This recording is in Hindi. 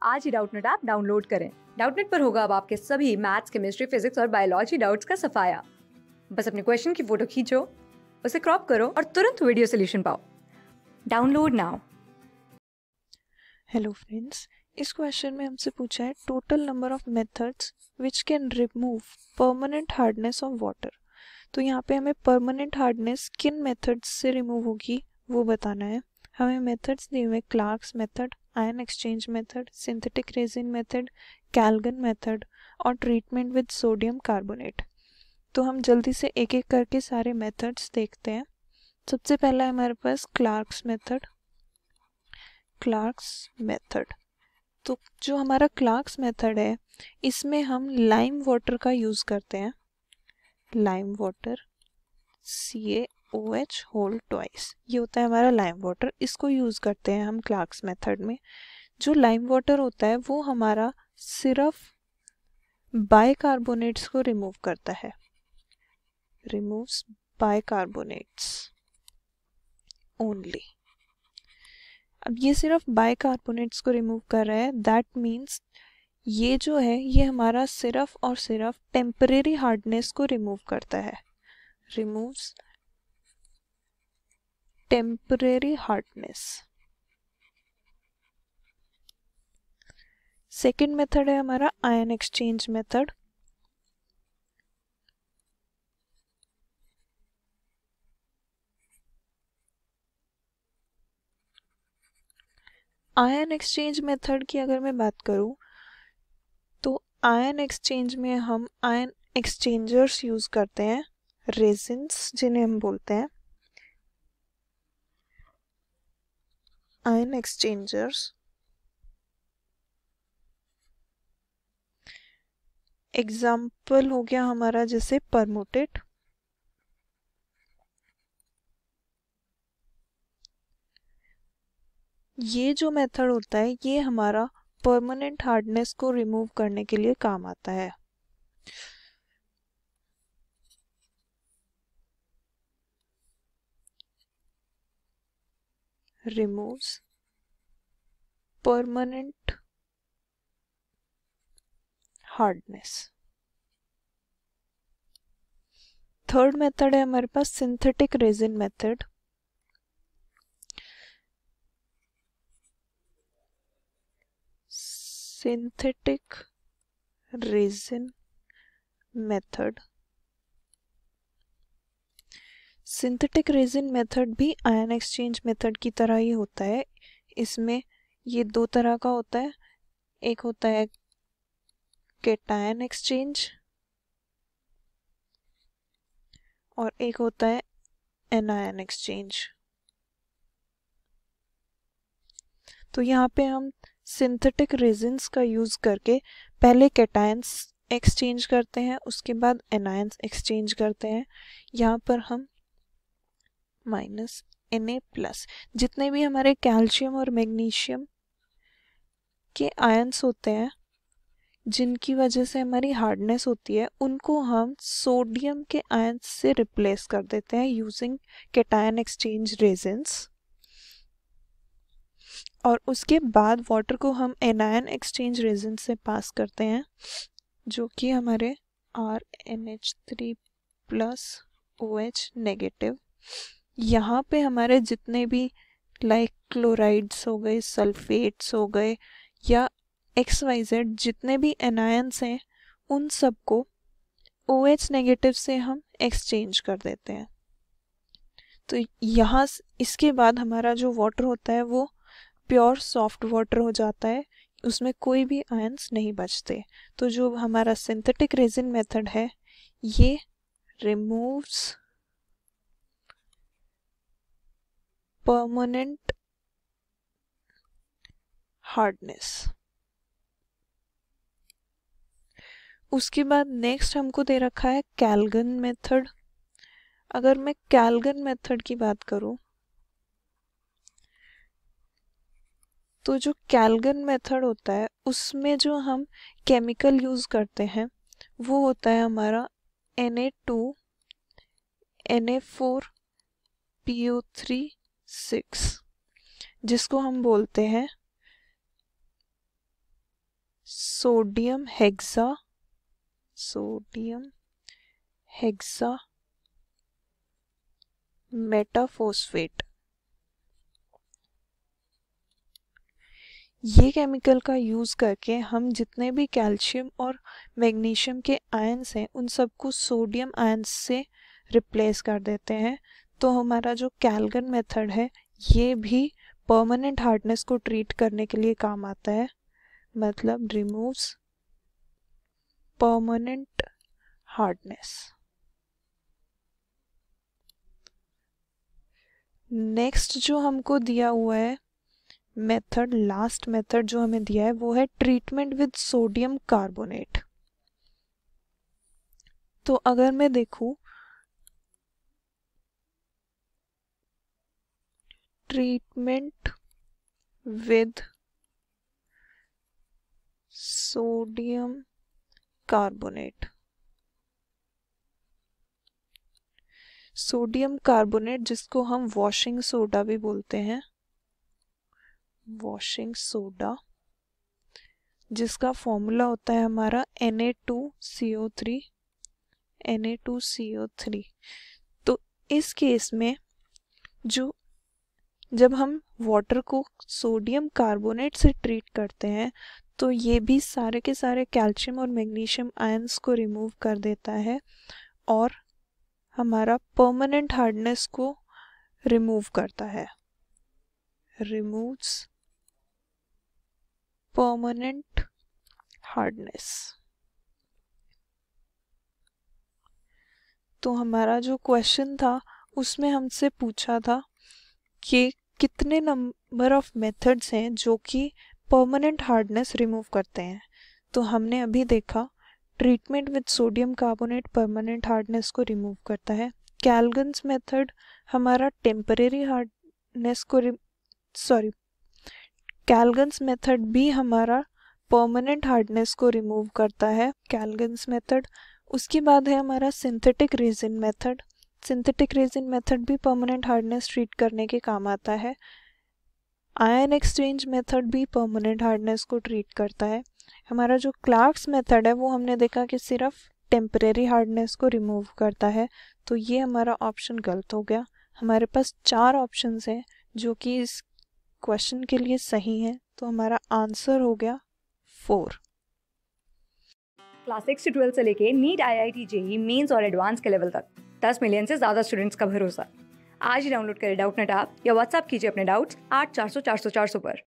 आज ही डाउटनेट ऐप डाउनलोड करें। डाउटनेट पर होगा अब आपके सभी मैथ्स, केमिस्ट्री, फिजिक्स और बायोलॉजी डाउट्स का सफाया। बस अपने क्वेश्चन की फोटो खींचो, उसे क्रॉप करो और तुरंत वीडियो सोल्यूशन पाओ। Download now. हेलो फ्रेंड्स, इस क्वेश्चन में हमसे पूछा है total number of methods which can remove permanent hardness of water. तो यहाँ पे हमें परमानेंट हार्डनेस किन मेथड्स से रिमूव होगी वो बताना है। हमें मेथड्स दिए हुए Clark's method, ion exchange method, synthetic resin method, Calgon method और ट्रीटमेंट विद सोडियम कार्बोनेट। तो हम जल्दी से एक एक करके सारे मेथड्स देखते हैं। सबसे पहला है हमारे पास क्लार्क्स मेथड। तो जो हमारा क्लार्क्स मेथड है, इसमें हम लाइम वाटर का यूज़ करते हैं। Lime water CaOH whole twice, ये होता है हमारा लाइम वाटर। इसको यूज़ करते हैं हम क्लार्क्स मेथड में। जो लाइम वाटर होता है वो हमारा सिर्फ बाइकार्बोनेट्स को रिमूव करता है, रिमूव्स बाइकार्बोनेट्स ओनली। अब ये सिर्फ बाइकार्बोनेट्स को रिमूव कर रहा है, दैट मीन्स ये जो है ये हमारा सिर्फ और सिर्फ टेम्परेरी हार्डनेस को रिमूव करता है, removes temporary hardness. Second method है हमारा ion exchange method. Ion exchange method की अगर मैं बात करूं तो आयन एक्सचेंज में हम आयन एक्सचेंजर्स यूज करते हैं, रेजिन्स जिन्हें हम बोलते हैं आयन एक्सचेंजर्स। एग्जाम्पल हो गया हमारा जैसे परमोटेट, ये जो मेथड होता है ये हमारा परमानेंट हार्डनेस को रिमूव करने के लिए काम आता है। Removes permanent hardness. Third method है हमारे पास synthetic resin method. Synthetic resin method, synthetic resin method भी आयन एक्सचेंज मेथड की तरह ही होता है। इसमें ये दो तरह का होता है, एक होता है कैटायन एक्सचेंज और एक होता है एनायन एक्सचेंज। तो यहाँ पे हम सिंथेटिक रेजिन्स का यूज करके पहले कैटायंस एक्सचेंज करते हैं, उसके बाद एनायंस एक्सचेंज करते हैं। यहाँ पर हम -Na+, जितने भी हमारे कैल्शियम और मैग्नीशियम के आयंस होते हैं जिनकी वजह से हमारी हार्डनेस होती है, उनको हम सोडियम के आयंस से रिप्लेस कर देते हैं यूजिंग कैटायन एक्सचेंज रेजिन्स। और उसके बाद वाटर को हम एनायन एक्सचेंज रेजिन से पास करते हैं, जो कि हमारे RNH3+OH-। यहाँ पे हमारे जितने भी लाइक क्लोराइड्स हो गए, सल्फेट्स हो गए या XYZ जितने भी एनायंस हैं, उन सबको OH- से हम एक्सचेंज कर देते हैं। तो यहाँ इसके बाद हमारा जो वाटर होता है वो प्योर सॉफ्ट वाटर हो जाता है, उसमें कोई भी आयंस नहीं बचते। तो जो हमारा सिंथेटिक रेजिन मेथड है ये रिमूव्स परमानेंट हार्डनेस। उसके बाद नेक्स्ट हमको दे रखा है कैल्गन मेथड। अगर मैं कैल्गन मेथड की बात करूं तो जो कैल्गन मेथड होता है उसमें जो हम केमिकल यूज करते हैं वो होता है हमारा Na2Na4PO3 6, जिसको हम बोलते हैं सोडियम हेक्सा मेटाफॉस्फेट। ये केमिकल का यूज़ करके हम जितने भी कैल्शियम और मैग्नीशियम के आयन्स हैं उन सबको सोडियम आयन्स से रिप्लेस कर देते हैं। तो हमारा जो कैल्गन मेथड है ये भी परमानेंट हार्डनेस को ट्रीट करने के लिए काम आता है, मतलब रिमूव्स परमानेंट हार्डनेस। नेक्स्ट जो हमको दिया हुआ है मेथड, लास्ट मेथड जो हमें दिया है वो है ट्रीटमेंट विद सोडियम कार्बोनेट। तो अगर मैं देखूं treatment with sodium carbonate, sodium carbonate जिसको हम वॉशिंग सोडा भी बोलते हैं, वॉशिंग सोडा, जिसका फॉर्मूला होता है हमारा Na2CO3। तो इस केस में जब हम वाटर को सोडियम कार्बोनेट से ट्रीट करते हैं तो ये भी सारे के सारे कैल्शियम और मैग्नीशियम आयंस को रिमूव कर देता है और हमारा परमानेंट हार्डनेस को रिमूव करता है, रिमूव्स परमानेंट हार्डनेस। तो हमारा जो क्वेश्चन था उसमें हमसे पूछा था कि कितने नंबर ऑफ मेथड्स हैं जो कि परमानेंट हार्डनेस रिमूव करते हैं। तो हमने अभी देखा treatment with sodium carbonate permanent hardness को रिमूव करता है। कैल्गन्स मेथड हमारा टेम्परेरी हार्डनेस को कैल्गन्स मेथड भी हमारा परमानेंट हार्डनेस को रिमूव करता है, कैल्गन्स मेथड। उसके बाद है हमारा synthetic resin method. Synthetic resin method भी परमानेंट हार्डनेस ट्रीट करने के काम आता है। आयन एक्सचेंज मेथड भी परमानेंट हार्डनेस को ट्रीट करता है। हमारा जो क्लार्क्स मेथड है वो हमने देखा कि सिर्फ टेम्परेरी हार्डनेस को रिमूव करता है, तो ये हमारा ऑप्शन गलत हो गया। हमारे पास 4 ऑप्शंस हैं जो कि इस क्वेश्चन के लिए सही हैं, तो हमारा आंसर हो गया 4। क्लास 6 से 12 से लेके नीट, IIT, JEE मेंस और एडवांस के लेवल तक 10 मिलियन से ज़्यादा स्टूडेंट्स का भरोसा। आज ही डाउनलोड करें डाउटनेट ऐप या व्हाट्सएप कीजिए अपने डाउट्स 8400 400 400 पर।